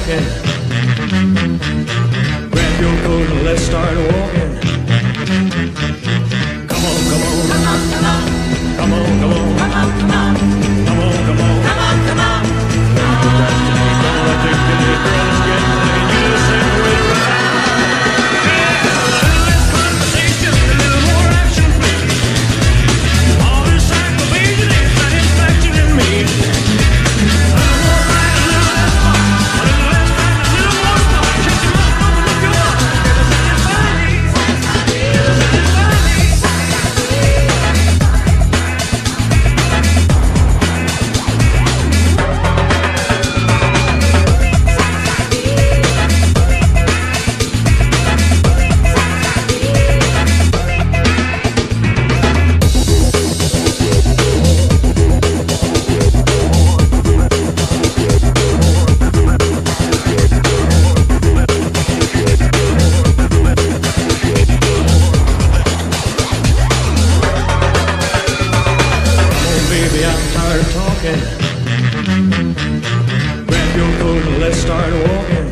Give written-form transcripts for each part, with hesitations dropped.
talking. Grab your coat and let's start walking. Come on, come on, come on, come on, come on, come on, come on, come on, come on, come on, come on, come on. Don't articulate, girls get money, you sing with rhyme. Yeah, a little less conversation, a little more action, please. All this aggravation ain't satisfaction in me. Grab your coat and let's start walking.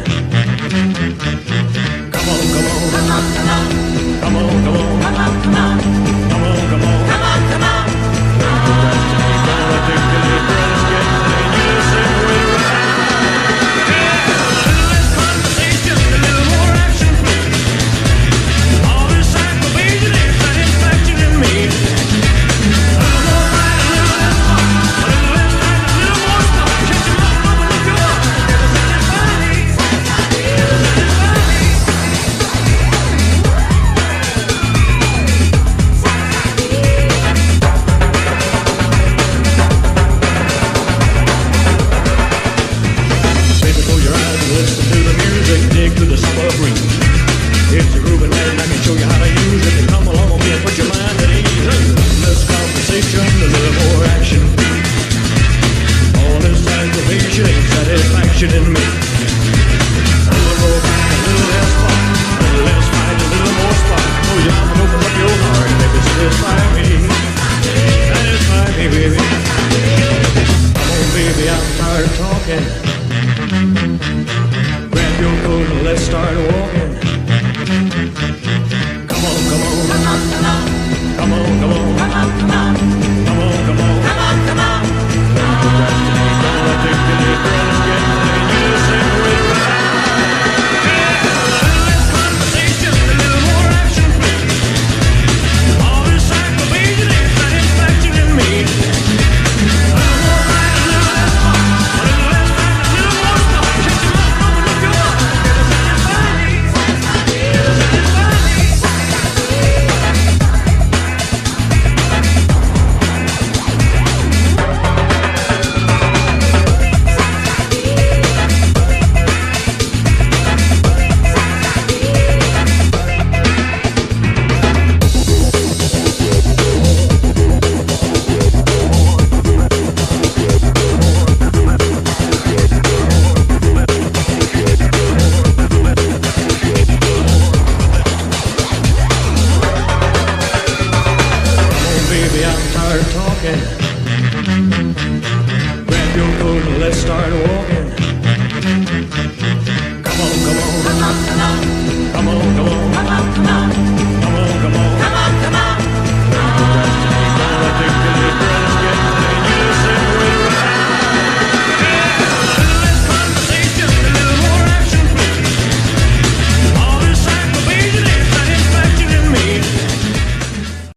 Come on, come on, come on, come on, come on, come on, come on, come on, come on, come on, come on, come on. Don't procrastinate, don't articulate, girls get money, you sing with rhyme. Yeah, a little less conversation, a little more action, please. All this aggravation ain't satisfaction in me. It's a groovy night and I can show you how to use it. Come along with me and put your mind at ease. Less conversation, a little more action. All this aggravation ain't satisfaction in me. A little more back, a little less fight. A little less fight, a little more spark. Oh yeah, and open up your heart and baby, satisfy me. Satisfy me, baby. Come on, baby, I'm tired of talking. Grab your coat and let's start walking. Come on, come on, come on, come on, come on, come on, come on, come on, come on, come on, come on, come on. Don't procrastinate, don't articulate, girls get money, you sing with rhyme. Yeah, a little less conversation, a little more action, please. All this aggravation ain't satisfaction in me. A little more fight, a little less fun, a little less fight, a little more fun. Shut your mouth, open up your heart, it'll satisfy me. It'll satisfy me. Grab your coat and let's start walking. Come on, come on, come on, come on.